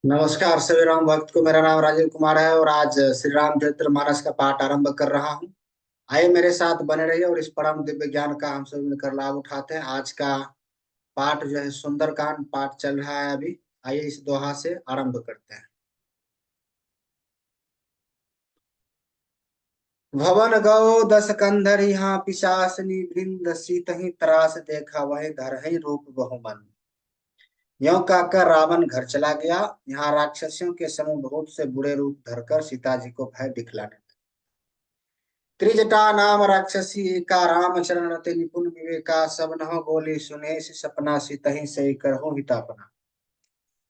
नमस्कार सभी राम भक्त को। मेरा नाम राजीव कुमार है और आज श्री रामचरित्र मानस का पाठ आरंभ कर रहा हूँ। आइए मेरे साथ बने रहिए और इस परम दिव्य ज्ञान का हम सभी मिलकर लाभ उठाते हैं। आज का पाठ जो है सुंदरकांड पाठ चल रहा है अभी। आइए इस दोहा से आरंभ करते हैं। भवन गौ दस कंधर यहाँ पिशासनी वृंद सीतहि त्रास देखा वही धरहि रूप बहुमन। यों कहकर रावण घर चला गया। यहाँ राक्षसियों के समूह बहुत से बुरे रूप धरकर सीता जी को भय दिखलाने। त्रिजटा नाम राक्षसी एका राम चरण रति निपुण विवेका सब नह बोली सुने सपना सितहि से करहु हितापना।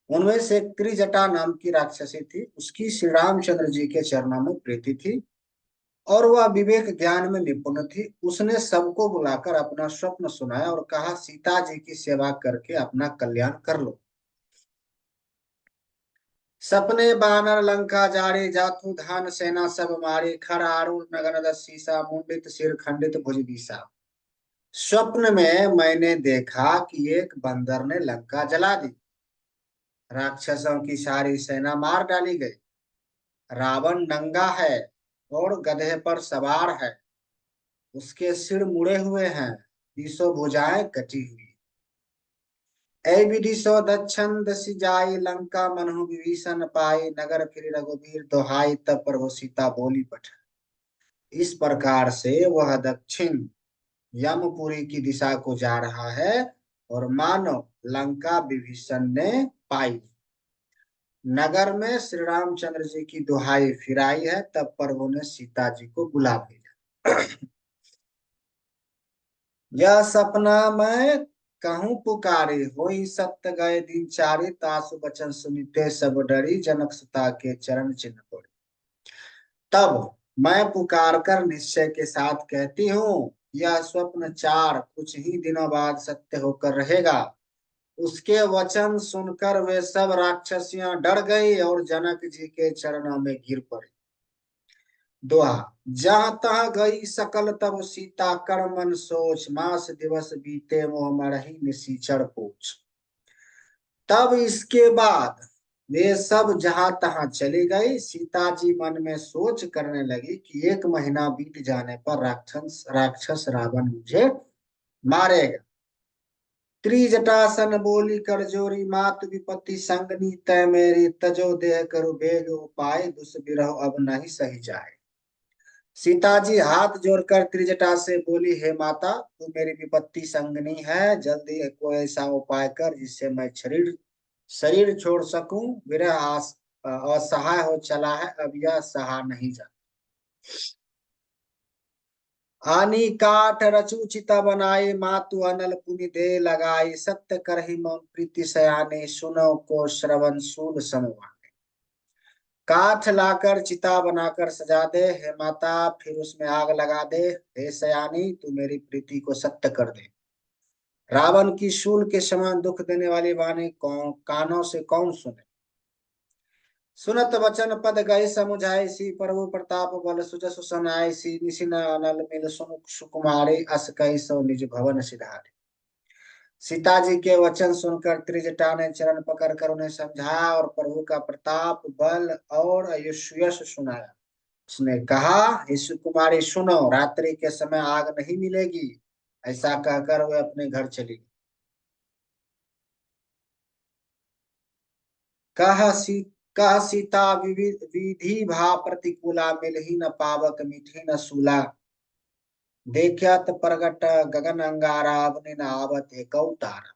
उनमें से एक त्रिजटा नाम की राक्षसी थी। उसकी श्री रामचंद्र जी के चरणों में प्रीति थी और वह विवेक ज्ञान में निपुण थी। उसने सबको बुलाकर अपना स्वप्न सुनाया और कहा, सीता जी की सेवा करके अपना कल्याण कर लो। सपने बानर लंका जारे जातु धान सेना सब मारे खर आरूढ़ नगन दस सीसा मुंडित सिर खंडित भुज बीसा। स्वप्न में मैंने देखा कि एक बंदर ने लंका जला दी। राक्षसों की सारी सेना मार डाली गई। रावण नंगा है और गधे पर सवार है। उसके सिर मुड़े हुए हैं, बीसों भुजाएं कटी हुई। ऐ विदिशो दक्षिण दसि जाई लंका मनहु विभीषण पाई नगर फिर रघुबीर दोहाई तब प्रभु सीता बोली पठ। इस प्रकार से वह दक्षिण यमपुरी की दिशा को जा रहा है और मानो लंका विभीषण ने पाई। नगर में श्री रामचंद्र जी की दुहाई फिराई है, तब प्रभु ने सीता जी को बुला भेजा। यह सपना मैं कहूँ पुकारे होई सत्य गए दिन चारे तासु बचन सुनिते सब डरी जनक सुता के चरण चिन्ह पड़े। तब मैं पुकार कर निश्चय के साथ कहती हूँ, यह स्वप्न चार कुछ ही दिनों बाद सत्य होकर रहेगा। उसके वचन सुनकर वे सब राक्षसियां डर गई और जनक जी के चरणों में गिर पड़ी। दोहा। जहां तहाँ गई सकल तब सीता कर मन सोच मास दिवस बीते मोह मरहि निसीचर पूछ। तब इसके बाद वे सब जहां तहां चली गई। सीता जी मन में सोच करने लगी कि एक महीना बीत जाने पर राक्षस राक्षस रावण मुझे मारेगा। त्रिजटासन बोली कर जोरी मात विपत्ति संगनी तय मेरी तजो देह करु बेग उपाय दुष्विरह अब नहीं सही जाए। सीता जी हाथ जोड़कर त्रिजटा से बोली, हे माता, तू मेरी विपत्ति संगनी है। जल्दी कोई ऐसा उपाय कर जिससे मैं शरीर शरीर छोड़ सकूं। विरह असहाय हो चला है, अब यह सहा नहीं जा। आनी काठ रचु चिता बनाई मातु अनल पुनि दे लगाई सत्य करहि मौन प्रीति सयाने सुनो को श्रवण सूल समवा। काठ लाकर चिता बनाकर सजा दे हे माता, फिर उसमें आग लगा दे। हे सयानी, तू मेरी प्रीति को सत्य कर दे। रावण की शूल के समान दुख देने वाली वाणी कौन कानों से कौन सुने। सुनत वचन पद गए समुझाई सी प्रभु प्रताप बल सुजस सुनाई सी निशिन अनल मिल सुमुख सुकुमारी अस कई सो निज भवन सिधारे। सीता जी के वचन सुनकर त्रिजटा ने चरण पकड़कर उन्हें समझाया और प्रभु का प्रताप बल और यश सुनाया। उसने कहा, हे सुकुमारी सुनो, रात्रि के समय आग नहीं मिलेगी। ऐसा कहकर वे अपने घर चली गई। कह सी कह सीता विधि भा प्रतिकूला मिलहि न पावक मिठी न सूला। देखत प्रगट गगन अंगारा अवनि न आवत एक अवतारा।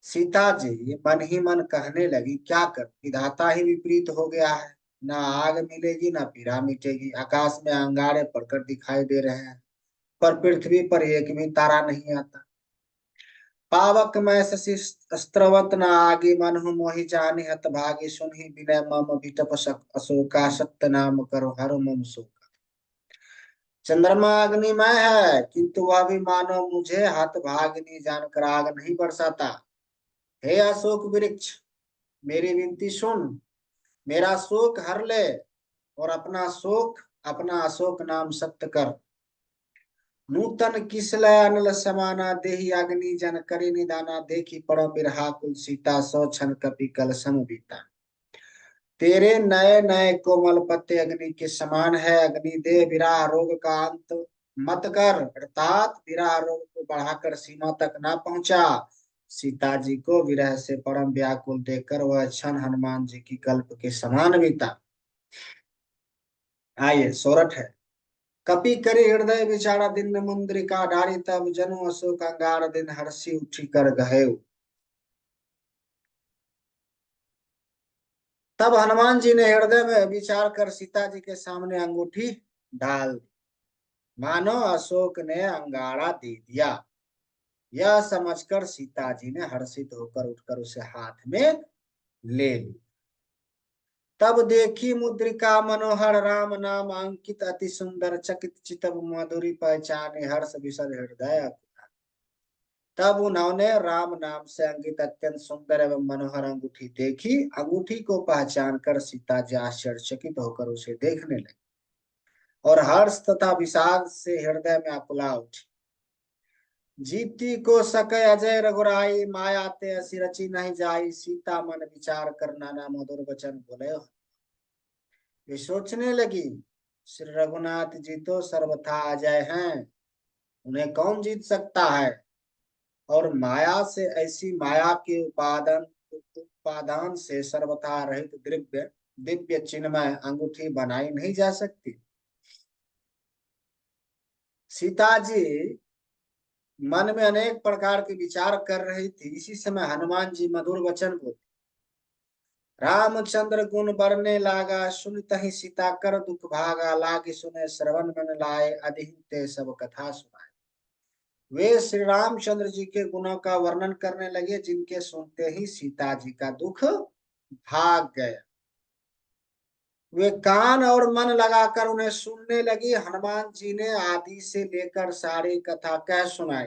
सीता जी मन ही मन कहने लगी, क्या कर विधाता ही विपरीत हो गया है। न आग मिलेगी न पीड़ा मिटेगी। आकाश में अंगारे पड़कर दिखाई दे रहे हैं, पर पृथ्वी पर एक भी तारा नहीं आता। पावक मैं शशि स्त्रवत न आगे मन हूँ मोहि जानि हत भागी सुनहि विनय मम विटप अशोका सत्य नाम करो हर मम शोका। चंद्रमा अग्निमय है किंतु वह भी मानो मुझे हत भागिनी जानकर आग नहीं बरसाता। हे अशोक वृक्ष, मेरी विनती सुन, मेरा शोक हर ले और अपना अशोक नाम सत्य कर। नूतन किसलय अनल समाना देहि अग्नि जन करि निदाना देखी पड़ बिरहा कुल सीता सौ छन कपि कल सम बीता। तेरे नए नए कोमल पत्ते अग्नि के समान है। अग्नि दे विराह रोग का अंत मत कर, अर्थात विराह रोग को बढ़ाकर सीमा तक ना पहुंचा। सीता जी को विरह से परम व्याकुल देखकर वह क्षण हनुमान जी की कल्प के समान बीता। आइए सोरठ है। कपि करि हृदय विचारा दिन मुद्रिका डारी, तब जनु अशोक अंगार दिन हर्षि उठी कर गहेउ। तब हनुमान जी ने हृदय में विचार कर सीता जी के सामने अंगूठी डाल दी, मानो अशोक ने अंगारा दे दिया। यह समझकर सीता जी ने हर्षित होकर उठकर उसे हाथ में ले ली। तब देखी मुद्रिका मनोहर राम नाम अंकित, अति सुंदर चकित चितव मधुरी पहचाने हर्ष विशद हृदय। तब उन्होंने राम नाम से अंकित अत्यंत सुंदर एवं मनोहर अंगूठी देखी। अंगूठी को पहचान कर सीता जी आश्चर्यचकित होकर उसे देखने लगी और हर्ष तथा विषाद से हृदय में आकुला उठी। जीती को सके अजय रघुराई, माया ते असी रची नहीं जाई। सीता मन विचार कर नाना मधुर वचन बोले। वे सोचने लगी, श्री रघुनाथ जी तो सर्वथा अजय हैं, उन्हें कौन जीत सकता है। और माया से, ऐसी माया के उपादान से सर्वथा रहित दिव्य दिव्य चिन्मय अंगूठी बनाई नहीं जा सकती। सीता जी मन में अनेक प्रकार के विचार कर रही थी। इसी समय हनुमान जी मधुर वचन बोले। रामचंद्र गुण बरने लागा, सुनतहि सीता कर दुख भागा। लागे सुने श्रवण मन लाए, अधिक ते सब कथा सुनाए। वे श्री रामचंद्र जी के गुणों का वर्णन करने लगे, जिनके सुनते ही सीता जी का दुख भाग गया। वे कान और मन लगाकर उन्हें सुनने लगी। हनुमान जी ने आदि से लेकर सारी कथा कह सुनाई।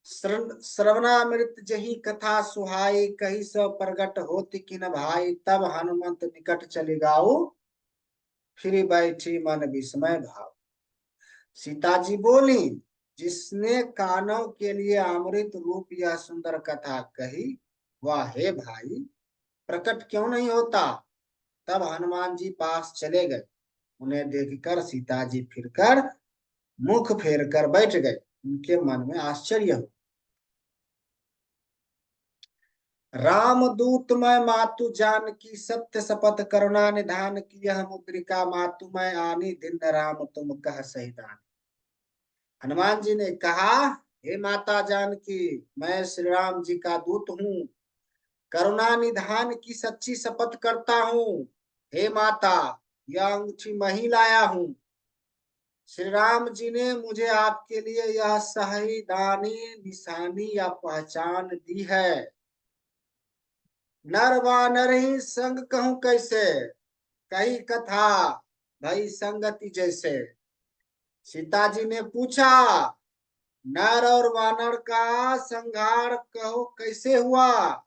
श्रवणामृत जही कथा सुहाई, कही सब प्रगट होती किन भाई। तब हनुमंत निकट चली गाऊ, फिर बैठी मन विस्मय भाव। सीता जी बोली, जिसने कानों के लिए अमृत रूप यह सुंदर कथा कही, वह हे भाई प्रकट क्यों नहीं होता। तब हनुमान जी पास चले गए। उन्हें देखकर सीता जी फिरकर मुख फेर कर बैठ गए। उनके मन में आश्चर्य हो। राम दूत मैं मातु जान की, सत्य शपथ करुणा निधान की। यह मुद्रिका मातु मैं आनी, दिन राम तुम कह सहितान। हनुमान जी ने कहा, हे माता जानकी, मैं श्री राम जी का दूत हूँ, करुणा निधान की सच्ची शपथ करता हूँ। हे माता, यह अंगूठी मैं ही लाया हूँ। श्री राम जी ने मुझे आपके लिए यह सही दानी निशानी या पहचान दी है। नर वानर ही संग कहूं कैसे, कही कथा भई संगति जैसे। सीता जी ने पूछा, नर और वानर का संहार कहो कैसे हुआ।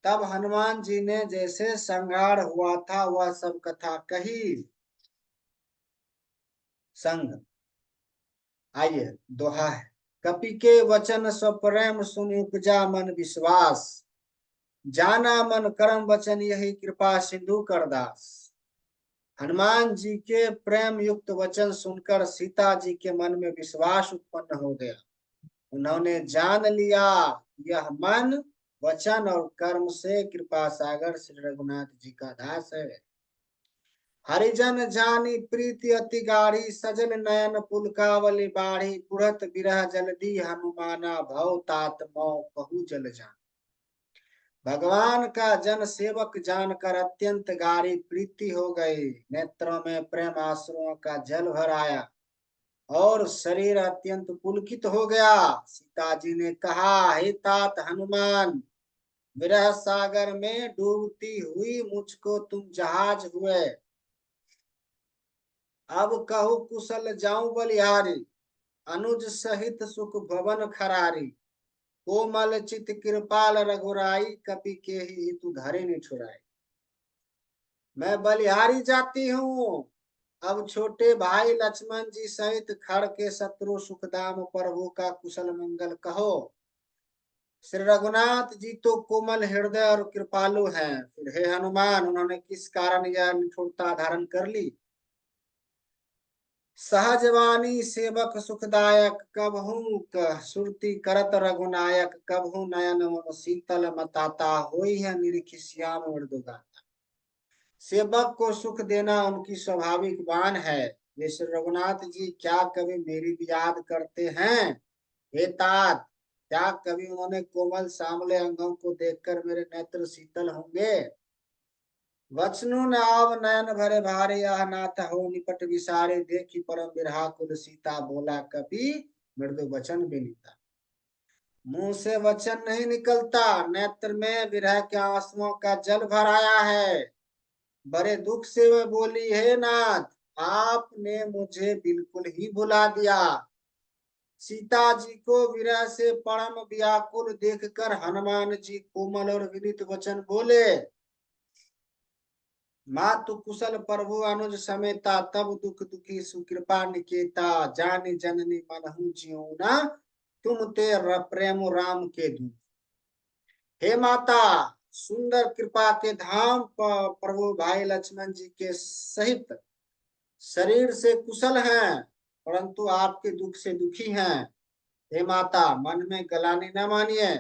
तब हनुमान जी ने जैसे संहार हुआ था वह सब कथा कही। संग आइए दोहा है। कपि के वचन स्वप्रेम सुनि उपजा मन विश्वास। जाना मन कर्म वचन यही कृपा सिंधु कर दास। हनुमान जी के प्रेम युक्त वचन सुनकर सीता जी के मन में विश्वास उत्पन्न हो गया। उन्होंने जान लिया, यह मन वचन और कर्म से कृपा सागर श्री रघुनाथ जी का दास है। हरिजन जानी प्रीति अति गाढ़ी, सजल नयन पुलकावली बाढ़ी। पुरत विरह जलधि हनुमाना, भव तात मौ कहु जल जान। भगवान का जन सेवक जानकर अत्यंत गाढ़ी प्रीति हो गई। नेत्रों में प्रेम आंसुओं का जल भर आया और शरीर अत्यंत पुलकित हो गया। सीता जी ने कहा, हे तात हनुमान, विरह सागर में डूबती हुई मुझको तुम जहाज हुए। अब कहु कुशल जाऊं बलिहारी, अनुज सहित सुख भवन खरारी। कोमल चित कृपाल रघुराई, कपि के ही तू धरे निठुराई। मैं बलिहारी जाती हूँ। अब छोटे भाई लक्ष्मण जी सहित खड़ के शत्रु सुखदाम प्रभु का कुशल मंगल कहो। श्री रघुनाथ जी तो कोमल हृदय और कृपालु हैं, फिर हे हनुमान उन्होंने किस कारण यह निठुरता धारण कर ली। सहजवानी सेवक सुखदायक, कबहू सुरती करत रघुनायक, कबहू नयन मन शीतल मताता, होई है निरखि श्याम मृदुगा। सेवक को सुख देना उनकी स्वाभाविक बान है। ये श्री रघुनाथ जी क्या कभी मेरी भी याद करते हैं? हे तात, क्या कभी उन्होंने कोमल सामले अंगों को देखकर मेरे नेत्र शीतल होंगे? वचनु न आव नयन भरे भारे, यह नाथ हो निपट विसारे, देखी परम बिरहा कुल सीता, बोला कपि मृदु वचन विनीता। मुंह से वचन नहीं निकलता, नेत्र में विरह के आंसुओं का जल भर आया है। बड़े दुख से वह बोली, हे नाथ, आपने मुझे बिल्कुल ही भुला दिया। सीता जी को विरह से परम व्याकुल देखकर हनुमान जी कोमल और विनीत वचन बोले। मातु कुशल प्रभु अनुज समेता, तब दुख दुखी सुकृपा निकेता, जानी जननी मनहु जिऊना, तुम ते प्रेम राम के दूत। हे माता, सुंदर कृपा के धाम प्रभु भाई लक्ष्मण जी के सहित शरीर से कुशल हैं, परंतु आपके दुख से दुखी हैं। हे माता, मन में गलानी न मानिए,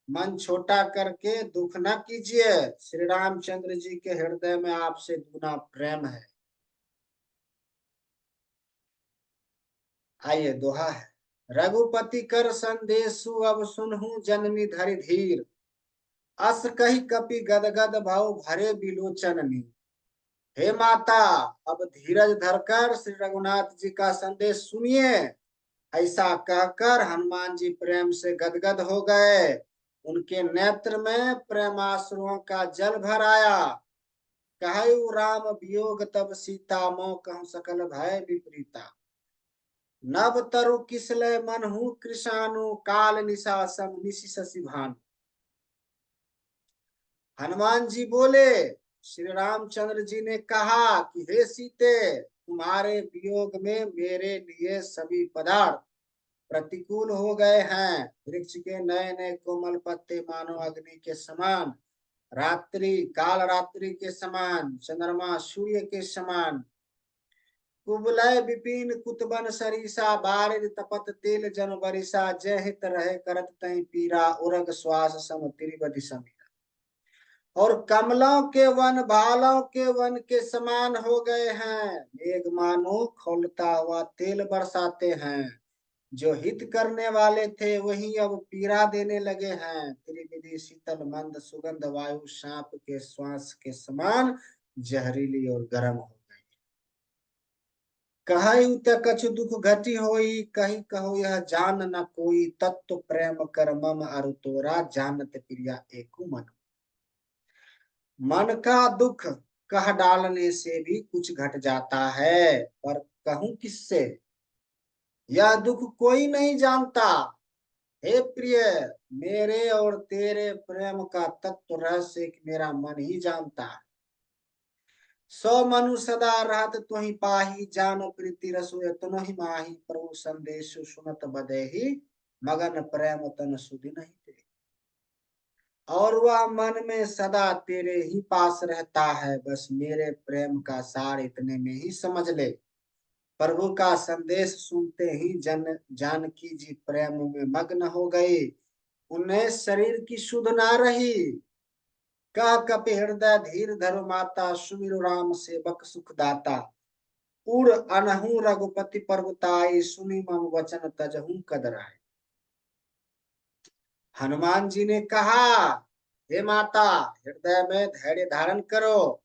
मन छोटा करके दुख न कीजिए। श्री रामचंद्र जी के हृदय में आपसे दुना प्रेम है। आइए दोहा है। रघुपति कर संदेशु, अब सुनहु जननी धरि धीर, अस कही कपि गदगद भाव भरे बिलोचन। हे माता, अब धीरज धरकर श्री रघुनाथ जी का संदेश सुनिए। ऐसा कहकर हनुमान जी प्रेम से गदगद हो गए। उनके नेत्र में प्रेमाश्रुओं का जल भर आया। कहु राम वियोग तब सीता, मोह कहूं सकल भय विपरीता। नभ तरु किसलय मन हूँ कृषाणु, काल निशा सम निशि शशि भानु। हनुमान जी बोले, श्री रामचंद्र जी ने कहा कि हे सीते, तुम्हारे वियोग में मेरे लिए सभी पदार्थ प्रतिकूल हो गए हैं। वृक्ष के नए नए कोमल पत्ते मानो अग्नि के समान, रात्रि काल रात्रि के समान, चंद्रमा सूर्य के समान, कुबलय विपिन कुतबन सरीसा, बारिद तपत तेल जन बरिसा, जय हित रहे करत तय पीरा, उरग श्वास सम त्रिबदि समीरा। और कमलों के वन भालों के वन के समान हो गए हैं। मेघ मानो खौलता हुआ तेल बरसाते हैं। जो हित करने वाले थे वही अब पीड़ा देने लगे हैं। त्रिविधि शीतल मंद सुगंध वायु सांप के श्वास के समान जहरीली और गर्म हो गई। कहु त कछु दुख घटी होई, कही कहो यह जान न कोई, तत्व प्रेम कर मम अरु तोरा, जानत प्रिया एकु मन। मन का दुख कह डालने से भी कुछ घट जाता है, पर कहूं किससे? यह दुख कोई नहीं जानता। हे प्रिय, मेरे और तेरे प्रेम का तत्व रहस्य मेरा मन ही जानता है। सो मनु सदा रहत तुहि पाही, जानो प्रीति रसो यतनो ही माही, प्रभु संदेश सुनत बदेही, मगन प्रेम तन सुधि नहीं दे। और वह मन में सदा तेरे ही पास रहता है, बस मेरे प्रेम का सार इतने में ही समझ ले। प्रभु का संदेश सुनते ही जानकी जी प्रेम में मग्न हो गई। उन्हें शरीर की सुध ना रही। कह कपि हृदय धीर धरो माता, सुमिरु राम सेवक सुखदाता। उड़ अनहु रघुपति पर्वताई, सुनी मम वचन तजहु कदराई। हनुमान जी ने कहा, हे माता, हृदय में धैर्य धारण करो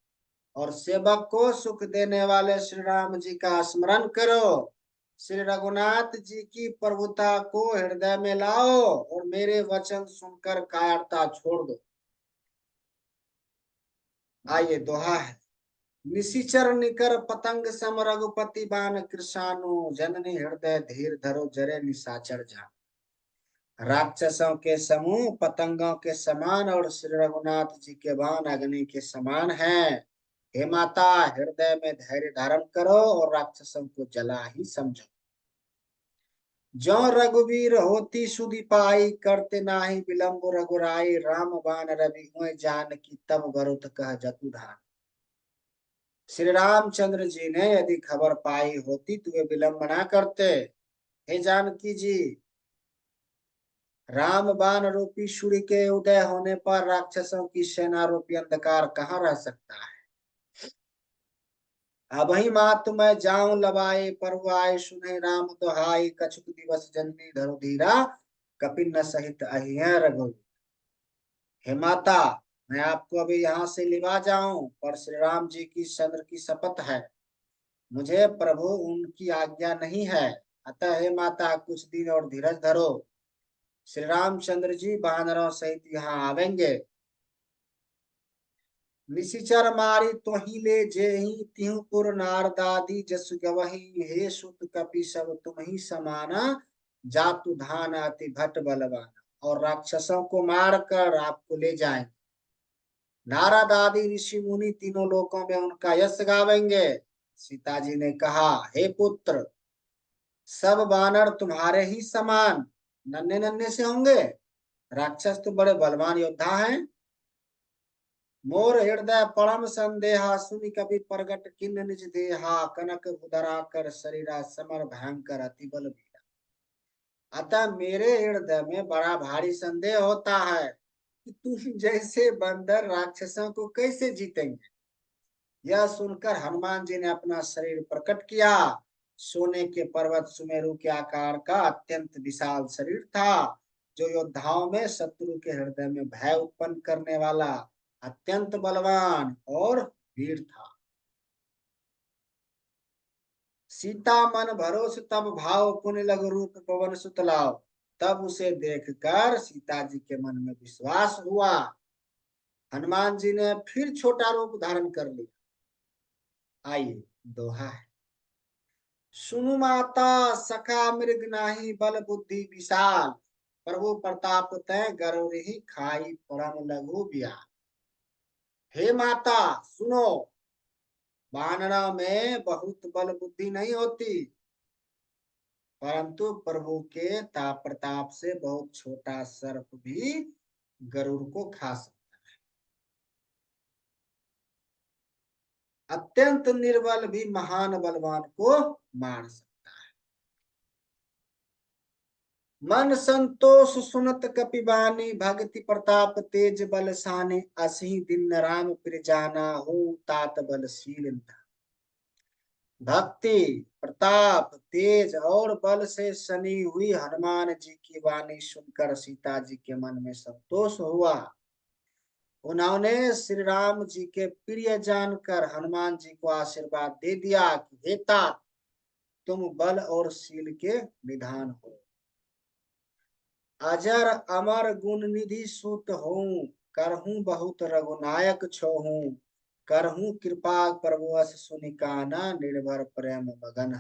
और सेवक को सुख देने वाले श्री राम जी का स्मरण करो। श्री रघुनाथ जी की प्रभुता को हृदय में लाओ और मेरे वचन सुनकर कायरता छोड़ दो। आइए दोहा है। निशिचर निकर पतंग सम, रघुपति बान कृषाणु, जननी हृदय धीर धरो जरे निशाचर जान। राक्षसों के समूह पतंगों के समान और श्री रघुनाथ जी के बाण अग्नि के समान हैं। हे माता, हृदय में धैर्य धारण करो और राक्षसों को जला ही समझो। जो रघुवीर होती सुधि पाई, करते नाही विलंब रघुराई, राम बाण रवि हुए जानकी, तब भरत कह जतुधान। श्री रामचंद्र जी ने यदि खबर पाई होती तो वे विलंब ना करते। हे जानकी जी, राम बाण रूपी सूर्य के उदय होने पर राक्षसों की सेना रूपी अंधकार कहाँ रह सकता है। अबहि मात मैं जाऊं लबाए, प्रभु आए सुने राम दुहाई, कछुक दिवस जननी धरु धीरा, कपिन न सहित अहिए रघुवीर। हे माता, मैं आपको अभी यहाँ से लिवा जाऊं, पर श्री राम जी की चंद्र की शपथ है, मुझे प्रभु उनकी आज्ञा नहीं है। अतः हे माता, कुछ दिन और धीरज धरो, श्री रामचंद्र जी वानरों सहित यहाँ आवेंगे। निशिचर मारी तोहि ले जेहि, तिहु पुर नारदादी जसु गवहि, हे सुत कपि सब तुम ही समाना, जातु धान अति भट बलवाना। और राक्षसों को मार कर आपको ले जाएं। नारद आदि ऋषि मुनि तीनों लोकों में उनका यश गावेंगे। सीता जी ने कहा, हे पुत्र, सब वानर तुम्हारे ही समान नन्हे नन्हे से होंगे, राक्षस तो बड़े बलवान योद्धा हैं। मोर हृदय परम संदेहा, सुनि कवि प्रगट किन्न निज देहा, कनक उदरा कर शरीरा, समर भयंकर अति बल बीरा। अतः मेरे हृदय में बड़ा भारी संदेह होता है कि तुम जैसे बंदर राक्षसों को कैसे जीतेंगे। यह सुनकर हनुमान जी ने अपना शरीर प्रकट किया। सोने के पर्वत सुमेरु के आकार का अत्यंत विशाल शरीर था, जो योद्धाओं में शत्रु के हृदय में भय उत्पन्न करने वाला अत्यंत बलवान और वीर था। सीता मन भरोस तब भाव, पुण्य लघु रूप पवन सुत लाओ। तब उसे देखकर सीता जी के मन में विश्वास हुआ। हनुमान जी ने फिर छोटा रूप धारण कर लिया। आइए, दोहा है। सुनु माता सखा मृग नाही, बल बुद्धि विशाल, प्रभु प्रताप तय गरौरहि, खाई परम लघु बियाल। हे माता सुनो, वानरा में बहुत बल बुद्धि नहीं होती, परंतु प्रभु के ताप प्रताप से बहुत छोटा सर्प भी गरुड़ को खा सकता है। अत्यंत निर्बल भी महान बलवान को मार सकता। मन संतोष सुनत कपिबानी, भक्ति प्रताप तेज बलसाने, असही दिन राम प्रिय जाना, हो तात बलशील। भक्ति प्रताप तेज और बल से सनी हुई हनुमान जी की वाणी सुनकर सीता जी के मन में संतोष हुआ। उन्होंने श्री राम जी के प्रिय जानकर हनुमान जी को आशीर्वाद दे दिया कि हे तात, तुम बल और शील के निधान हो। अजर अमर गुण निधि सुत हूँ, करहूँ बहुत रघुनायक छोहूँ, करहूँ कृपा प्रभुअस सुनिकाना, निर्भर प्रेम मगन।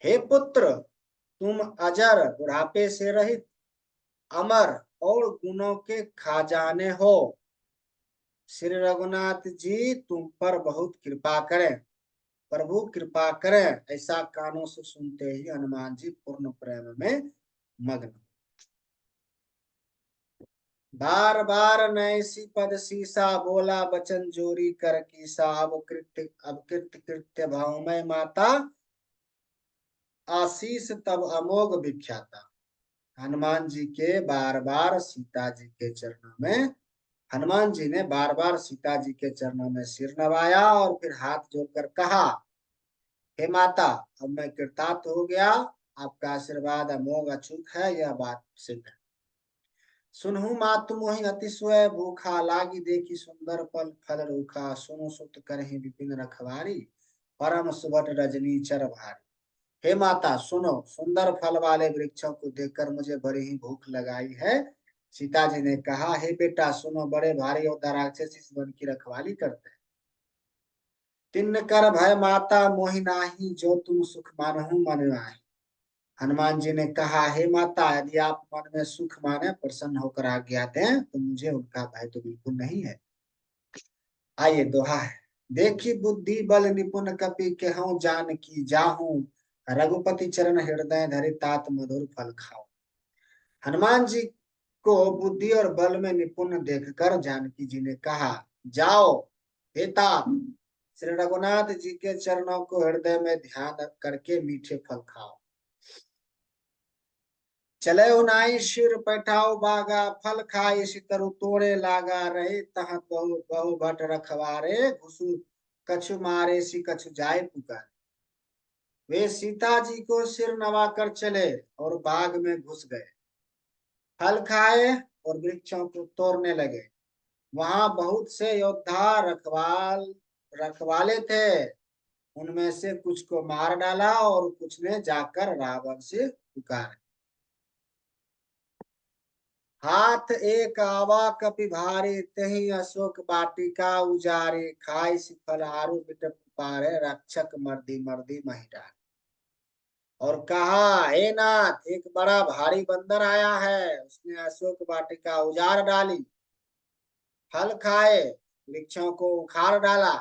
हे पुत्र, तुम अजर बुढ़ापे से रहित, अमर और गुणों के खजाने हो। श्री रघुनाथ जी तुम पर बहुत कृपा करें, प्रभु कृपा करें। ऐसा कानों से सुनते ही हनुमान जी पूर्ण प्रेम में मग्न। बार बार नैसी पद सीसा, बोला बचन जोरी कर कीसा, अब कृत्य कृत्य भाव में माता, आशीष तब अमोघ विख्याता। हनुमान जी के बार बार सीता जी के चरणों में हनुमान जी ने बार बार सीता जी के चरणों में सिर नवाया और फिर हाथ जोड़कर कहा, हे माता, अब मैं कृतार्थ हो गया, आपका आशीर्वाद अमोघ अचूक है, यह बात सिद्ध है। सुनहु मातु मोहि अतिशय भूखा, लागी देखी सुंदर पल फल रूखा, सुनु सुत करहि विपिन रखवारी, परम सुबट रजनी चर भारी। हे माता सुनो, सुंदर फल वाले वृक्षों को देखकर मुझे बड़ी ही भूख लगाई है। सीता जी ने कहा, हे बेटा सुनो, बड़े भारी और राक्षस इस वन की रखवाली करते हैं। तिन्न कर भय माता मोहि नाही, जो तुम सुख मानहु मन आए। हनुमान जी ने कहा, हे माता, यदि आप मन में सुख माने, प्रसन्न होकर आज्ञा दें, तो मुझे उनका भय तो बिल्कुल नहीं है। आइए दोहा है। देखी बुद्धि बल निपुण कपि, केहूँ जान की जाहू, रघुपति चरण हृदय धरे तात मधुर फल खाओ। हनुमान जी को बुद्धि और बल में निपुण देखकर जानकी जी ने कहा, जाओ हे तात, श्री रघुनाथ जी के चरणों को हृदय में ध्यान करके मीठे फल खाओ। चले उनाई सिर पैठाओ बागा, फल खाई सितरु तोड़े लागा, रहे तह बहु बहु भट रखवारे, घुसु कछु मारे सी कछु जाय पुकार। वे सीता जी को सिर नवाकर चले और बाग में घुस गए, फल खाए और वृक्षों को तोड़ने लगे। वहां बहुत से योद्धा रखवाले थे, उनमें से कुछ को मार डाला और कुछ ने जाकर रावण से पुकारे। हाथ एक आवा कपि भारी, तही अशोक वाटिका उजारे, खाई सिफल आरु बिटप पारे, रक्षक मर्दी मर्दी महिरा। और कहा, हे नाथ, एक बड़ा भारी बंदर आया है, उसने अशोक वाटिका उजाड़ डाली, फल खाए, वृक्षों को उखाड़ डाला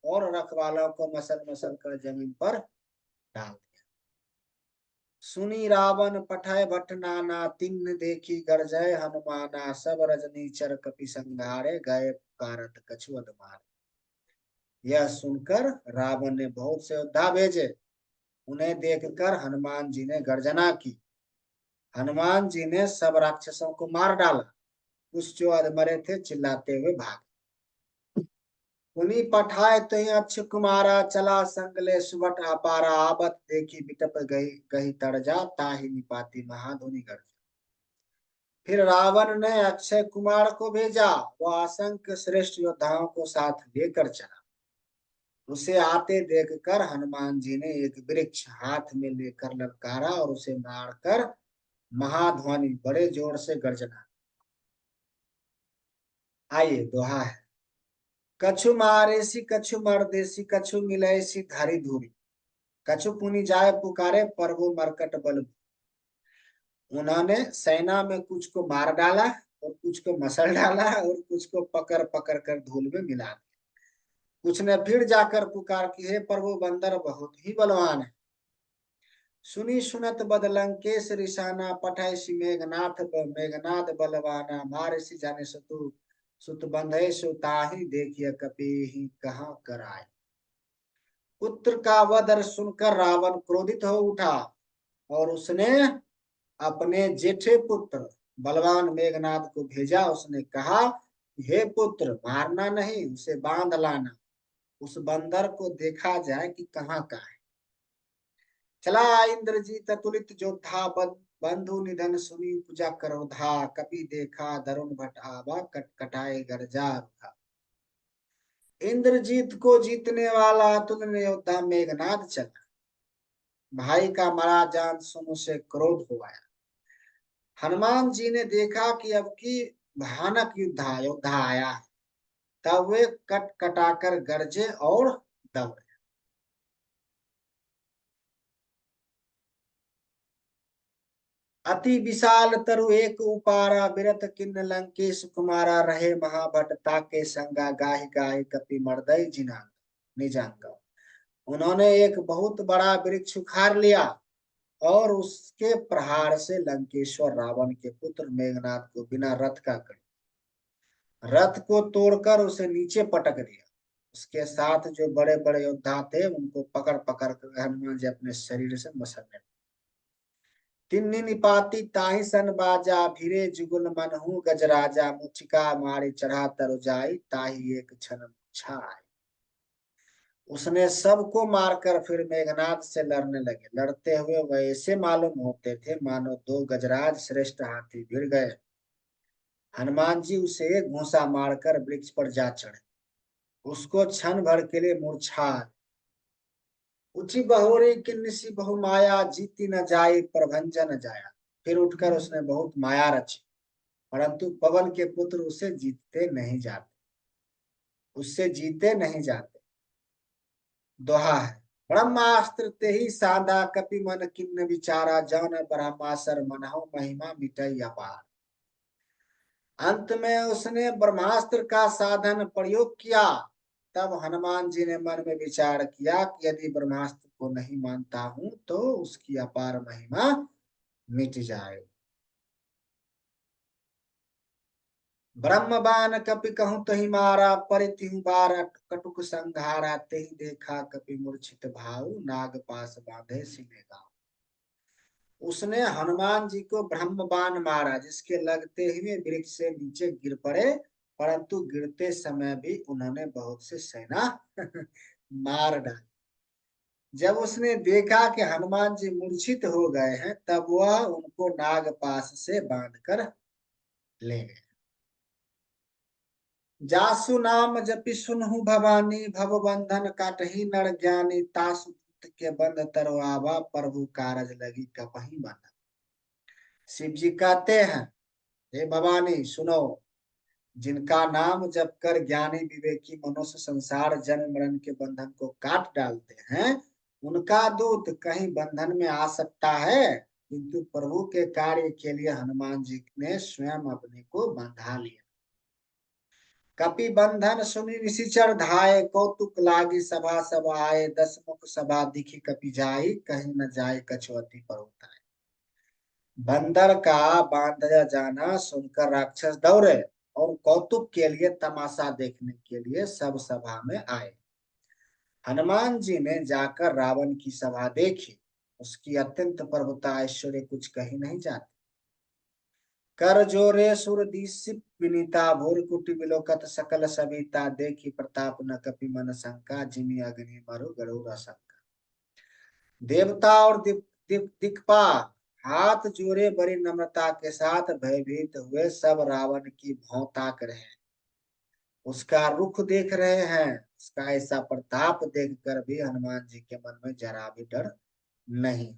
और रखवालों को मसल मसल कर जमीन पर डाल दिया। सुनी रावण पठय भट नाना, तिन्न देखी गरजय हनुमाना, सब रजनी चर कपि संघारे, गए पुकारत कछु अधमारे। यह सुनकर रावण ने बहुत से योद्धा भेजे, उन्हें देखकर हनुमान जी ने गर्जना की। हनुमान जी ने सब राक्षसों को मार डाला, कुछ जो अधमरे थे चिल्लाते हुए भागे। पुनि पठाए तही अक्ष कुमारा, चला संगले सुबट अपारा, आबत देखी बिटप गई कही तड़जा, ताहि निपाती महाधुनि गर्जा। फिर रावण ने अक्षय कुमार को भेजा, वह असंख्य श्रेष्ठ योद्धाओं को साथ लेकर चला। उसे आते देखकर हनुमान जी ने एक वृक्ष हाथ में लेकर ललकारा और उसे मारकर महाध्वनि बड़े जोर से गर्जना। आइए दोहा है। कछु मारेसी कछु मर्देसी, कछु मिलेसी धारी धूरी, कछु पुनि जाय पुकारे, प्रभु मरकट बल। उन्होंने सेना में कुछ को मार डाला और कुछ को मसल डाला और कुछ को पकड़ पकड़ कर धूल में मिला दिया। कुछ ने फिर जाकर पुकार की, हे प्रभु, बंदर बहुत ही बलवान है। सुनी सुनत बदलंकेश रिसाना, पठाई सी मेघनाथ मेघनाथ बलवाना, मारे सी जाने सतु सुत बंधे सुताही, देखिए कपि ही कहाँ कराए। पुत्र का वध सुनकर रावण क्रोधित हो उठा और उसने अपने जेठे पुत्र बलवान मेघनाथ को भेजा। उसने कहा, हे पुत्र, मारना नहीं, उसे बांध लाना, उस बंदर को देखा जाए कि कहाँ का है। चला इंद्रजीत तुलित जोधा, बंधु निधन सुनी पूजा करोधा, कपि देखा दरुण भट आवा, कटकटाए गर्जा रुधा। इंद्रजीत को जीतने वाला अतुल्य योद्धा मेघनाद चला, भाई का मरा जान सुन उसे क्रोध हो आया। हनुमान जी ने देखा कि अब की भयानक योद्धा आया है, तब वे कट कटाकर गरजे और दौड़े। अति विशाल तरु एक उपारा, बिरत किन्न लंकेश कुमारा, रहे महाभट ताके संगा, गाहि गाहि कपि मर्दय जिनांग निजांगा। उन्होंने एक बहुत बड़ा वृक्ष उखाड़ लिया और उसके प्रहार से लंकेश्वर रावण के पुत्र मेघनाथ को बिना रथ का कर, रथ को तोड़कर उसे नीचे पटक दिया। उसके साथ जो बड़े बड़े योद्धा थे उनको पकड़ पकड़ कर हनुमान जी अपने शरीर से मसलने लगे। तिन्नी निपाती ताही सन बाजा, भिरे जुगुल मनहु गजराजा, मुचिका मारी चढ़ा तरु जाई, ताही एक क्षण छाई। उसने सबको मारकर फिर मेघनाथ से लड़ने लगे। लड़ते हुए वह ऐसे मालूम होते थे मानो दो गजराज श्रेष्ठ हाथी भिड़ गए। हनुमान जी उसे एक घूंसा मारकर वृक्ष पर जा चढ़े, उसको क्षण भर के लिए मूर्छा। उठी बहोरी किन्निसी बहु माया, जीती न जाई प्रभंजन जाया। फिर उठकर उसने बहुत माया रची, परंतु पवन के पुत्र उसे जीतते नहीं जाते, उससे जीते नहीं जाते। दोहा है। ब्रह्मास्त्र ते ही साधा, कपि मन किन्न विचारा, जौन ब्रह्मासर मनहु महिमा मिटई अपार। अंत में उसने ब्रह्मास्त्र का साधन प्रयोग किया। तब हनुमान जी ने मन में विचार किया कि यदि ब्रह्मास्त्र को नहीं मानता हूं तो उसकी अपार महिमा मिट जाए। ब्रह्मबान कपि कहूँ तहि मारा, परितिहु बार कटुक संघारा, तेहि देखा कपि मूर्छित भाऊ, नाग पास बांधे सिने गाँव। उसने हनुमान जी को ब्रह्म बाण मारा, जिसके लगते हुए वृक्ष से नीचे गिर पड़े, परंतु गिरते समय भी उन्होंने बहुत से सेना मार डाली। जब उसने देखा कि हनुमान जी मूर्छित हो गए हैं, तब वह उनको नागपाश से बांधकर ले गए। जासु नाम जपि सुनहु भवानी, भव बंधन काटहि नर ज्ञानी, तासु पुत्र के बंध तरवावा, प्रभु कारज लगी कपहि बंधन। शिव जी कहते हैं, हे भवानी सुनो, जिनका नाम जप कर ज्ञानी विवेकी मनुष्य संसार जन्म मरण के बंधन को काट डालते हैं, उनका दूत कहीं बंधन में आ सकता है, किंतु प्रभु के कार्य के लिए हनुमान जी ने स्वयं अपने को बंधा लिया। कपि बंधन सुनि निशिचर धाये, कौतुक लागी सभा सब आए, 10 मुख सभा दिखी कपि जाई, कहीं न जाए कछुअति परोताए। बंदर का बांधा जाना सुनकर राक्षस दौड़े और कौतुक के लिए, तमाशा देखने के लिए सब सभा में आए। हनुमान जी ने जाकर रावण की सभा देखी, उसकी अत्यंत प्रभुता ऐश्वर्य कुछ कही नहीं जाती। कर जोरे सुर दीसिप विनीता, भूर कुटी बिलोकत सकल सविता, देखी प्रताप न कपि मन शंका, जिमि अग्नि मरु गरुड़ शंका। देवता और दिक्पाल हाथ जोड़े बड़ी नम्रता के साथ भयभीत हुए सब रावण की भौं ताक रहे हैं, उसका रुख देख रहे हैं। उसका ऐसा प्रताप देखकर भी हनुमान जी के मन में जरा भी डर नहीं।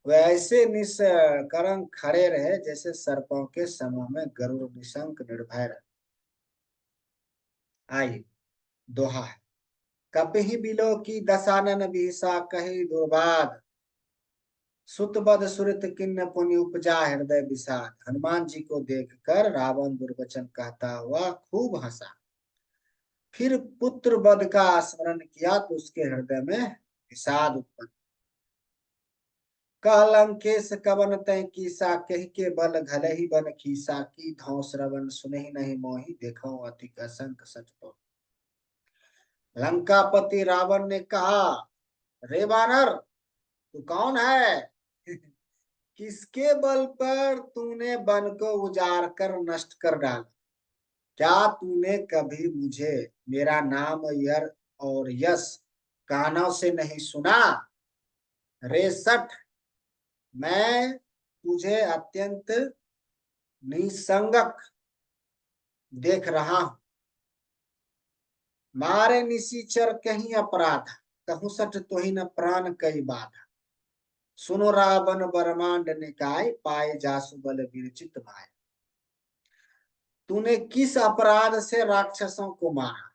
वे ऐसे निष्कलंक खड़े रहे जैसे सर्पों के समूह में गरुड़ निशंक निर्भय रहे। आइए दोहा है। कपिहि बिलो की दशानन बिहसा, कही दुर्बाद सुतबद सुरत किन्न पुनि उपजा हृदय विषाद। हनुमान जी को देखकर रावण दुर्वचन कहता हुआ खूब हंसा, फिर पुत्र वध का स्मरण किया तो उसके हृदय में विषाद उत्पन्न। कह लंकेश कवन तय कीसा, कही के बल घले ही बन खीसा, की धौ श्रवण सुनहि नहीं मोहि, देखो अति असंक सच तो। लंकापति रावण ने कहा, रे वानर तू कौन है? किसके बल पर तूने वन को उजाड़ कर नष्ट कर डाला? क्या तूने कभी मुझे मेरा नाम यर और यश कानों से नहीं सुना? रे सठ, मैं तुझे अत्यंत निसंगक देख रहा हूं। मारे निशिचर कहीं अपराध, कहूं सठ तो ही न प्राण कई बाधा। सुनो रावण ब्रह्मांड निकाय, पाए जासु बल विरचित माया। तूने किस अपराध से राक्षसों को मारा?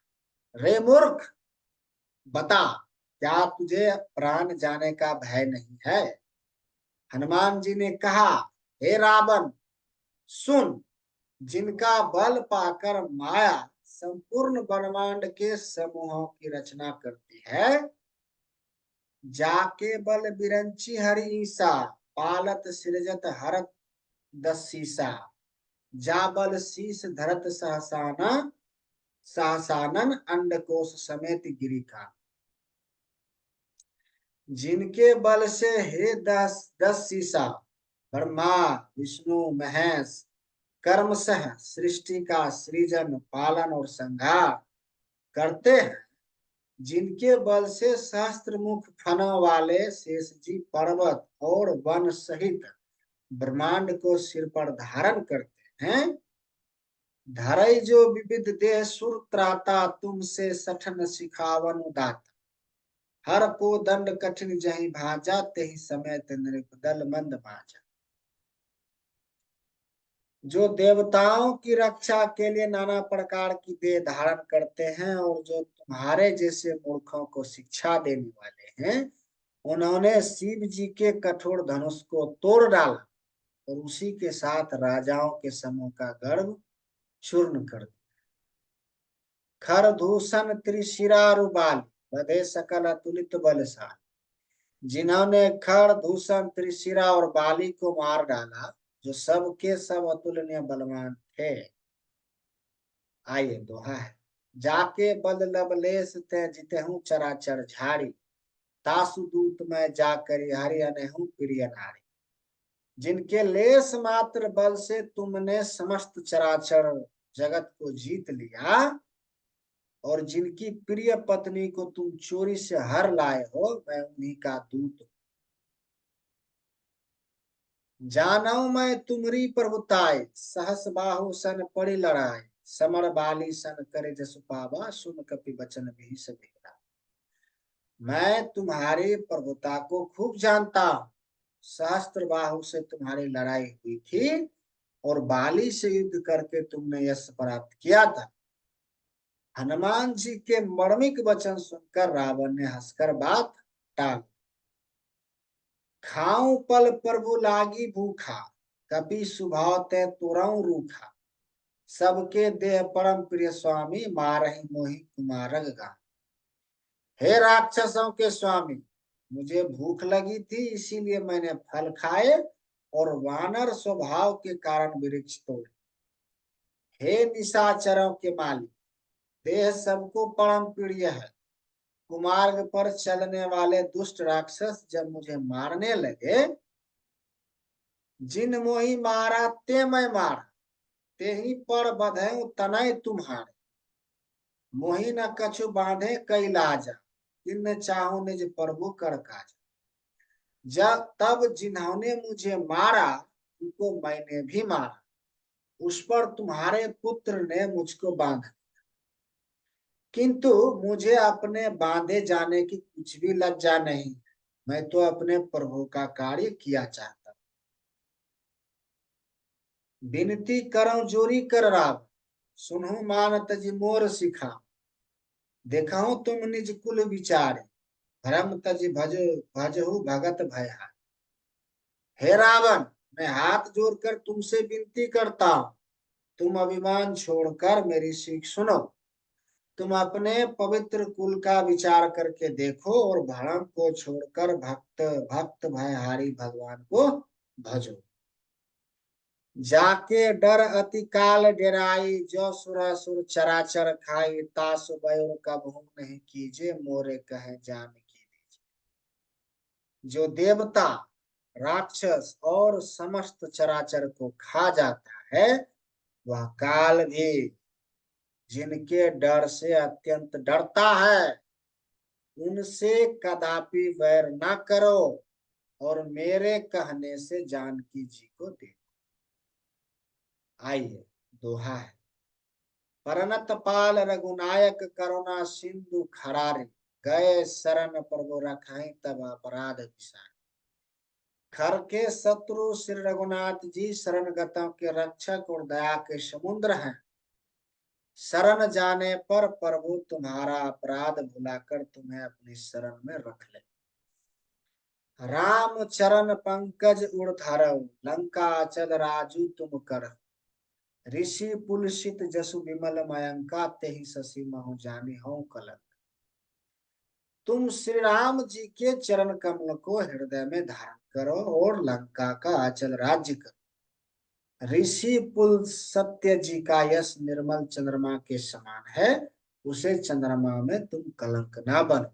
रे मूर्ख बता, क्या तुझे प्राण जाने का भय नहीं है? हनुमान जी ने कहा, हे रावण सुन, जिनका बल पाकर माया संपूर्ण ब्रह्मांड के समूहों की रचना करती है, जाके बल बिरंची हरि ईसा, पालत सृजत हरत दसीसा, जाबल शीस धरत सहसाना, सहसानन अंडकोश समेत गिरिका। जिनके बल से हे दस दस शीसा ब्रह्मा विष्णु महेश कर्म सह सृष्टि का सृजन पालन और संहार करते हैं, जिनके बल से सहस्त्र मुख फनों वाले शेष जी पर्वत और वन सहित ब्रह्मांड को सिर पर धारण करते हैं, धरई जो विविध देह सुर त्राता, तुमसे सठन सिखावन दाता। हर को दंड कठिन जहि भाजा, तेहि समेत नृपदल मंद भाजा। जो देवताओं की रक्षा के लिए नाना प्रकार की देह धारण करते हैं और जो तुम्हारे जैसे मूर्खों को शिक्षा देने वाले हैं, उन्होंने शिव जी के कठोर धनुष को तोड़ डाला और उसी के साथ राजाओं के समूह का गर्भ चूर्ण कर दिया। खर दूषण त्रिशिरा रुबाली, बधे सकल अतुलित बलशाली। जिन्होंने खड़, दूषण, त्रिशिरा और बाली को मार डाला, जो सबके सब अतुलनीय बलवान थे। आइए दोहा है। जाके बल लवलेश ते जितहु चराचर झाड़ी, तासु दूत में जाकर हरि अनहु प्रिय नारी। जिनके लेस मात्र बल से तुमने समस्त चराचर जगत को जीत लिया, और जिनकी प्रिय पत्नी को तुम चोरी से हर लाए हो, मैं उन्हीं का दूत हूं। जानऊ मैं तुम्हारी प्रभुताई, सहस बाहु सन पड़ी लड़ाई। समर बाली सन करे जसु पावा, सुन कपि वचन भी सभेरा। मैं तुम्हारी प्रभुता को खूब जानता हूँ। सहस्त्र बाहु से तुम्हारी लड़ाई हुई थी, और बाली से युद्ध करके तुमने यश प्राप्त किया था। हनुमान जी के मर्मिक वचन सुनकर रावण ने हंसकर बात टाल। खाऊं पल प्रभु लागी भूखा, कपि स्वभाव ते तुरऊ रूखा। सबके देह परम प्रिय स्वामी, मारहि मोहि कुमारग गा। हे राक्षसों के स्वामी, मुझे भूख लगी थी, इसीलिए मैंने फल खाए और वानर स्वभाव के कारण वृक्ष तोड़े। हे निशाचरों के मालिक, देह सबको परम प्रिय है। कुमार्ग पर चलने वाले दुष्ट राक्षस जब मुझे मारने लगे, जिन मोहि मारा ते मैं मारा, ते ही पर बधेउ तनय तुम्हारे। मोहि न कछु बांधे कई लाजा, किन्न चाहू निज प्रभु कर काज। जब तब जिन्होंने मुझे मारा, उनको मैंने भी मारा। उस पर तुम्हारे पुत्र ने मुझको बांधा, किंतु मुझे अपने बांधे जाने की कुछ भी लज्जा नहीं। मैं तो अपने प्रभु का कार्य किया चाहता। विनती करऊं जोरी कर राव, सुनहु मान तज मोर सिखा। देखाऊं तुम निज कुल विचारे, धर्म तज भजहु भगत भया। हे रावण, मैं हाथ जोड़कर तुमसे विनती करता हूं, तुम अभिमान छोड़कर मेरी सीख सुनो। तुम अपने पवित्र कुल का विचार करके देखो, और भ्रम को छोड़कर भक्त भक्त भयहारी भगवान को भजो। जाके डर अति काल डेराई, जो सुर सुर चराचर खाई। तासु बयोर कबहू नहीं कीजे, मोरे कहे जान की दीजिए। जो देवता, राक्षस और समस्त चराचर को खा जाता है, वह काल भी जिनके डर से अत्यंत डरता है, उनसे कदापि वैर न करो, और मेरे कहने से जानकी जी को दे। आइए दोहा है। परनत पाल रघुनायक, करुणा सिंधु खरारे। गए शरण प्रभु रखाई, तब अपराध विसारे। खर के शत्रु श्री रघुनाथ जी, शरणगतों के रक्षक और दया के समुद्र हैं। शरण जाने पर प्रभु तुम्हारा अपराध भुलाकर तुम्हें अपनी शरण में रख ले। राम चरण पंकज उड़धरऊ, लंका अचल राजू तुम कर। ऋषि पुलसित जसु विमल मयंका, तेहि शशि महु जानी हूं कलंक। तुम श्री राम जी के चरण कमल को हृदय में धारण करो, और लंका का अचल राज्य करो। ऋषि पुल सत्य जी का यश निर्मल चंद्रमा के समान है, उसे चंद्रमा में तुम कलंक ना बनो।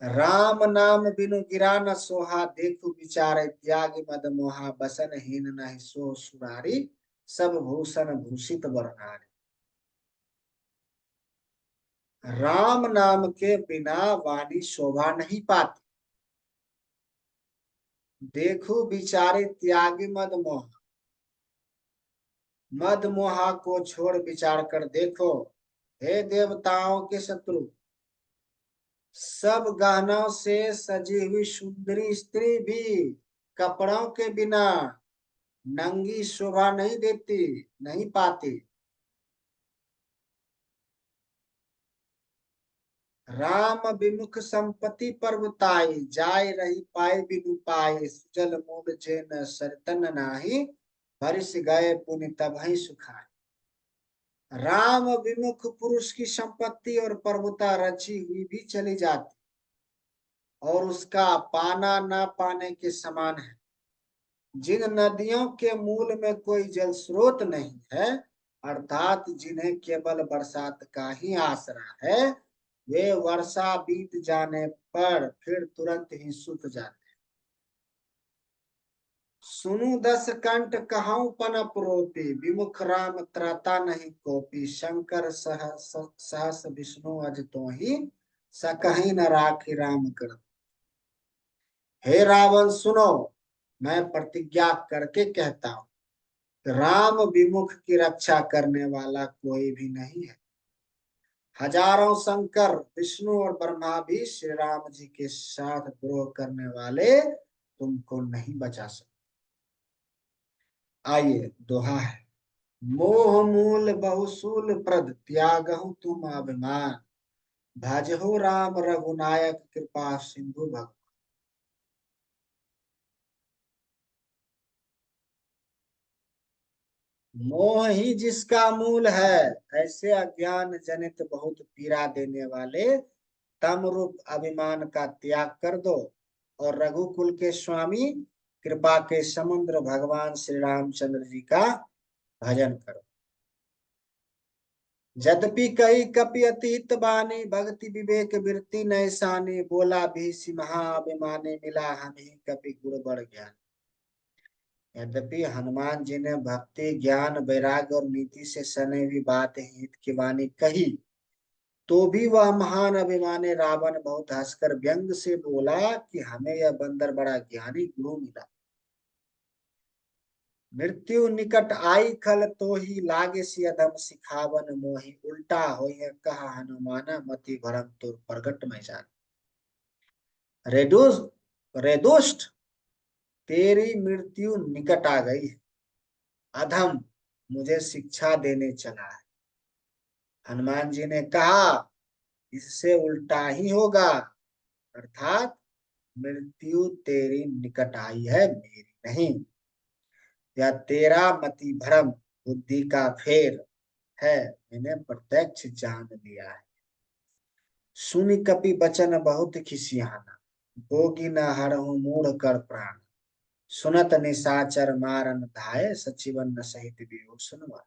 राम नाम बिनु गिरा न सोहा, देखु विचार त्याग मद मोहा। बसन हीन नहीं सो सुरारी, सब भूषण भूषित बरनारी। राम नाम के बिना वाणी शोभा नहीं पाती। देखो विचारे त्यागी मद मोहा, मद मोहा को छोड़ विचार कर देखो। हे देवताओं के शत्रु, सब गहनों से सजी हुई सुंदरी स्त्री भी कपड़ों के बिना नंगी शोभा नहीं देती, नहीं पाती। राम विमुख संपत्ति पर्वताई, जाय रही पाए बिनु पाए। सुजल मूल जेन सरतन नाही, बरिस गए पुनि तबहि सुखाए। राम विमुख पुरुष की संपत्ति और प्रभुता रची हुई भी चली जाती और उसका पाना न पाने के समान है। जिन नदियों के मूल में कोई जल स्रोत नहीं है, अर्थात जिन्हें केवल बरसात का ही आसरा है, वे वर्षा बीत जाने पर फिर तुरंत ही सूख जाते। सुनु दस कंठ कहऊँ पनप रोपी, विमुख राम त्राता नहीं कोपी, शंकर सहस विष्णु अज तो ही सकहि न राखी राम कर। हे रावण सुनो, मैं प्रतिज्ञा करके कहता हूँ, राम विमुख की रक्षा करने वाला कोई भी नहीं है। हजारों शंकर विष्णु और ब्रह्मा भी श्री राम जी के साथ द्रोह करने वाले तुमको नहीं बचा सकते। आइए दोहा है। मोह मूल बहुसूल प्रद त्यागहु तुम अभिमान, भजहु राम रघुनायक कृपा सिंधु भक्त। मोह ही जिसका मूल है, ऐसे अज्ञान जनित बहुत पीड़ा देने वाले तम रूप अभिमान का त्याग कर दो और रघुकुल के स्वामी कृपा के समुद्र भगवान श्री रामचंद्र जी का भजन करो। यद्यपि कई कपि अति हित बानी, भक्ति विवेक वृत्ति नैसानी, बोला भी महाअभिमानी, मिला हम ही कपि गुण बढ़ ज्ञान। यद्यपि हनुमान जी ने भक्ति ज्ञान वैराग्य और नीति से सने हुई बात हित की वाणी कही, तो भी वह महान अभिमानी रावण बहुत हंसकर व्यंग से बोला कि हमें यह बंदर बड़ा ज्ञानी गुरु मिला। मृत्यु निकट आई खल तो ही लागे सी अधम सिखावन मोहि, उल्टा हो कहा हनुमाना मति भरम तुर प्रगट में जान। रेदुस रेदुष्ट, तेरी मृत्यु निकट आ गई है। अधम मुझे शिक्षा देने चला है। हनुमान जी ने कहा इससे उल्टा ही होगा, अर्थात मृत्यु तेरी निकट आई है, मेरी नहीं। या तेरा मति भ्रम बुद्धि का फेर है, मैंने प्रत्यक्ष जान लिया है। सुनि कपि बचन बहुत खिसियाना, भोगी न हरहु मूढ़ कर प्राण, सुनत निशाचर मारन धाये, सचिवन न सहित वियोग सुनवा।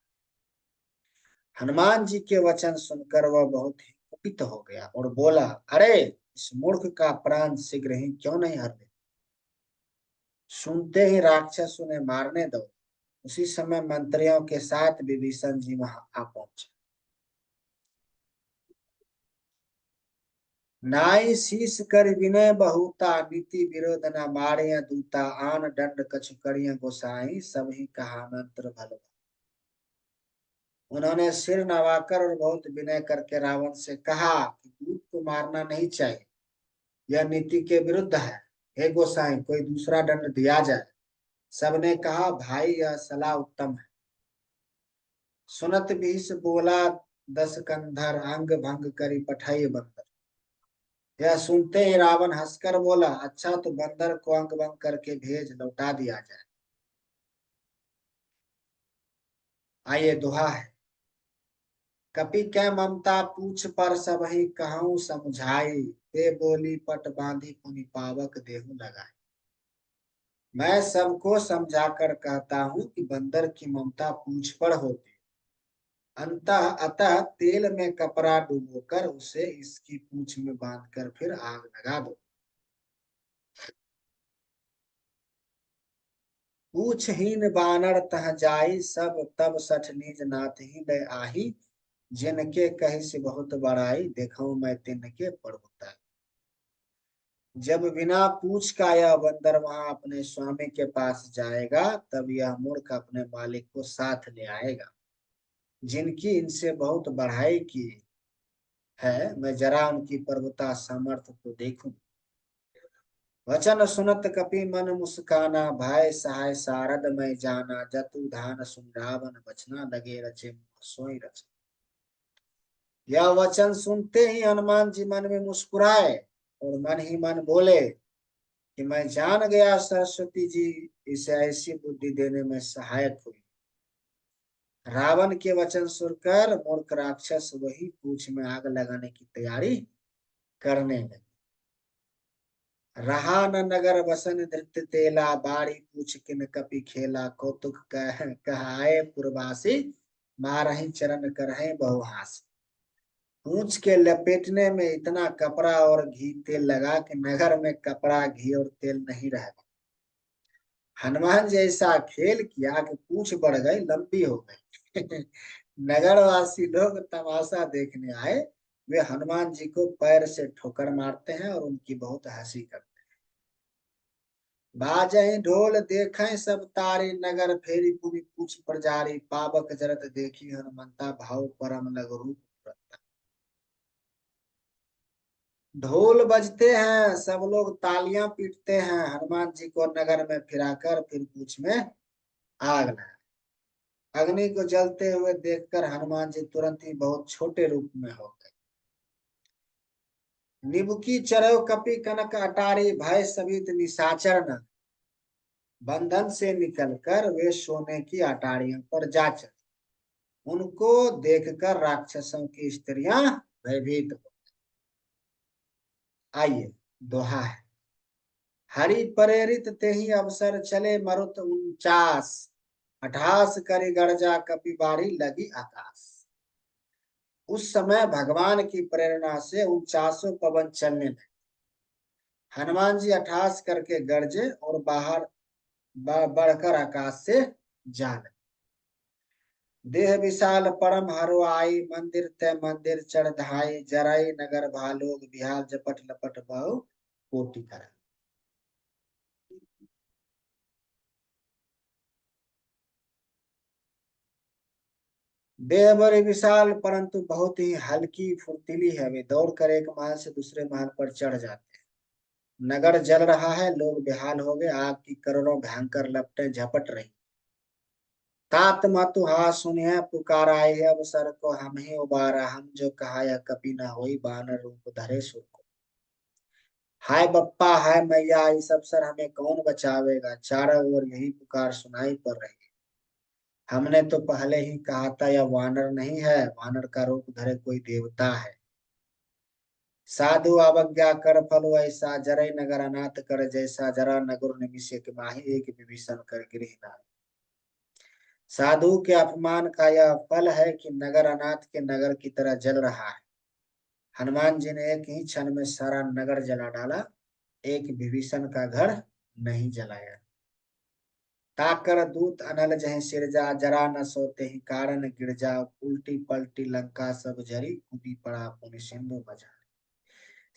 हनुमान जी के वचन सुनकर वह बहुत ही कुपित हो गया और बोला, अरे इस मूर्ख का प्राण शीघ्र ही क्यों नहीं हर ले। सुनते ही राक्षस उन्हें मारने दो। उसी समय मंत्रियों के साथ विभीषण जी वहां आ पहुंचे। नाई शीस कर विनय बहुता, नीति विरोध न मारे दूता, आन दंड कछु करिय गोसाई, सब ही कहा मंत्र भलो। उन्होंने सिर नवाकर और बहुत विनय करके रावण से कहा कि दूत को मारना नहीं चाहिए, यह नीति के विरुद्ध है। हे गोसाई, कोई दूसरा दंड दिया जाए। सबने कहा भाई यह सलाह उत्तम है। सुनत बीस बोला दस कंधर, अंग भंग करी पठाई बंदर। यह सुनते ही रावण हंसकर बोला, अच्छा तो बंदर को अंग भंग करके भेज, लौटा दिया जाए। आइए दोहा है। कपि कै ममता पूछ पर सबहि कहूँ समझाई, ते बोली पट बांधी पुनि पावक देहु लगाई। मैं सबको समझाकर कहता हूँ कि बंदर की ममता पूछ पर होती, अंतः अतः तेल में कपड़ा डुबोकर उसे इसकी पूंछ में बांधकर फिर आग लगा दो। पूछहीन बानर तह जाई, सब तब सठ निज नाथ ही ले आही, जिनके कही से बहुत बड़ाई, देखूं मैं तिनके प्रभुता। जब बिना पूछ का यह बंदर वहां अपने स्वामी के पास जाएगा, तब यह मूर्ख अपने मालिक को साथ ले आएगा, जिनकी इनसे बहुत बढ़ाई की है। मैं जरा उनकी प्रभुता सामर्थ्य को देखूं। वचन सुनत कपि मन मुस्काना, भय सहाय सारद में जाना, जतु धान सुन रावण बचना, लगे रचे सोई रच। यह वचन सुनते ही हनुमान जी मन में मुस्कुराए और मन ही मन बोले कि मैं जान गया सरस्वती जी इसे ऐसी बुद्धि देने में सहायक हुई। रावण के वचन सुनकर मूर्ख राक्षस वही पूंछ में आग लगाने की तैयारी करने लगे। रहा न नगर बसन धृत तेला, बाड़ी पूछ किन कपि खेला, कौतुक कहाए पुरवासी, मारहि चरण करहि बहुहास। पूंछ के लपेटने में इतना कपड़ा और घी तेल लगा कि नगर में कपड़ा घी और तेल नहीं रह गया। हनुमान जैसा खेल किया कि पूंछ बढ़ गई, लंबी हो गई। नगरवासी लोग तमाशा देखने आए। वे हनुमान जी को पैर से ठोकर मारते हैं और उनकी बहुत हंसी करते हैं। बाजहि ढोल देखें सब तारी, नगर फेरी पुनि पूछ पर जारी, पावक जरत देखी हनुमंता, भाव परम लघु रूप रत्ता। ढोल बजते हैं, सब लोग तालियां पीटते हैं, हनुमान जी को नगर में फिराकर फिर पूछ में आग लगा। अग्नि को जलते हुए देखकर हनुमान जी तुरंत ही बहुत छोटे रूप में हो गए। निबुकी चरौ कपि कनक अटारी, भय सबित निशाचर न, बंधन से निकलकर वे सोने की अटारियों पर जा चढ़े। उनको देखकर राक्षसों की स्त्रियां भयभीत हो। आइए, दोहा है। हरि प्रेरित ते ही अवसर चले, मरुत 49, अठास करि गर्जा कपि बारी लगी आकाश। उस समय भगवान की प्रेरणा से 49 पवन चलने लगे। हनुमान जी अठास करके गरजे और बाहर बढ़कर आकाश से जा लगे। देह विशाल परम हरो आई, मंदिर ते मंदिर चढ़ धाई, जराई नगर भालोग बिहार जपट लपट बहु कोटि कर। देह बड़ी विशाल परंतु बहुत ही हल्की फुर्तीली है। वे दौड़कर एक महल से दूसरे महल पर चढ़ जाते हैं। नगर जल रहा है, लोग बेहाल हो गए, आग की करोड़ों भयंकर लपटें झपट रही। तात मतु हा सुनिए पुकार आए है, अवसर को हम ही उबारा, हम जो कहा या कपि न होई, बानर रूप धरे सुर को। हाय बप्पा हाय मैया, इस अवसर हमें कौन बचावेगा, चारों ओर यही पुकार सुनाई पड़ रही है। हमने तो पहले ही कहा था यह वानर नहीं है, वानर का रूप धरे कोई देवता है। साधु अवज्ञा कर फल ऐसा, जरई नगर अनाथ कर जैसा, जरा नगर निमिषे के माही, एक विभीषण कर गिरहि। साधु के अपमान का यह फल है कि नगर अनाथ के नगर की तरह जल रहा है। हनुमान जी ने एक ही क्षण में सारा नगर जला डाला, एक विभीषण का घर नहीं जलाया। ताकर दूत अनल जहीं सिरजा, जरा न सोते ही कारण गिरजा, उल्टी पलटी लंका सब जरी, कूदी पड़ा पुनि सिंधु मझा।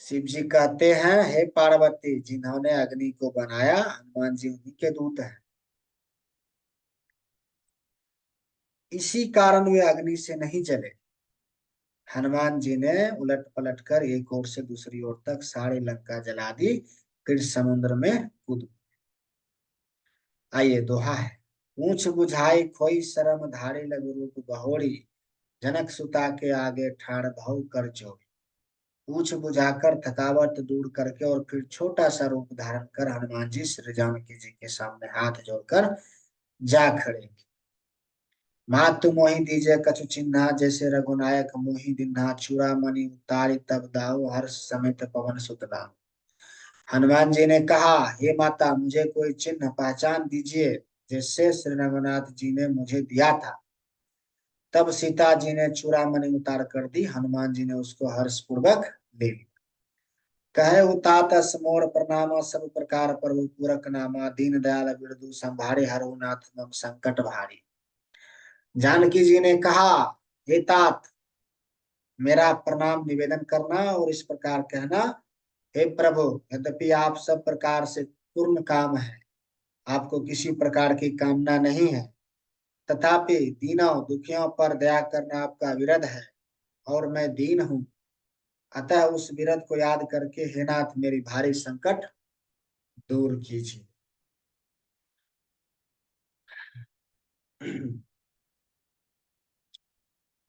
शिव जी कहते हैं, हे पार्वती, जिन्होंने अग्नि को बनाया हनुमान जी उन्हीं के दूत हैं। इसी कारण वे अग्नि से नहीं जले। हनुमान जी ने उलट पलट कर एक ओर से दूसरी ओर तक सारी लंका जला दी, फिर समुद्र में कूद। आइए, दोहा है। पूछ बुझाई खोई शरम, धारी लघु रूप बहोरी, जनक सुता के आगे ठाड़ भौ कर जोड़ी। पूछ बुझाकर थकावट दूर करके और फिर छोटा सा रूप धारण कर हनुमान जी श्री जानकी जी के सामने हाथ जोड़कर जा खड़े। मातु मोहि दीजे कछु चिन्हा, जैसे रघुनायक मोहि दिन्हा, चूड़ामणि उतारी तब दाऊ, हर्ष समेत पवन सुत लाऊ। हनुमान जी ने कहा, हे माता, मुझे कोई चिन्ह पहचान दीजिए जिससे श्री रघुनाथ जी ने मुझे दिया था। तब सीता जी ने चूड़ामणि उतार कर दी। हनुमान जी ने उसको हर्ष पूर्वक ले लिया। कहे उतात मोर प्रणाम, सब प्रकार प्रभु पूरक नामा, दीन दयाल बिरदु संभारे, हरहुनाथ मम संकट भारी। जानकी जी ने कहा, हे तात, मेरा प्रणाम निवेदन करना और इस प्रकार कहना, हे प्रभु, यद्यपि आप सब प्रकार से पूर्ण काम है, आपको किसी प्रकार की कामना नहीं है, तथापि दीनों दुखियों पर दया करना आपका विरध है और मैं दीन हूँ। अतः उस विरध को याद करके हे नाथ मेरी भारी संकट दूर कीजिए।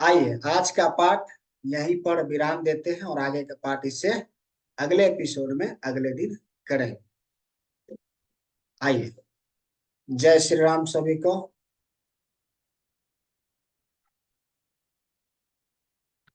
आइए, आज का पाठ यहीं पर विराम देते हैं और आगे का पाठ इससे अगले एपिसोड में अगले दिन करेंगे। आइए, जय श्री राम सभी को।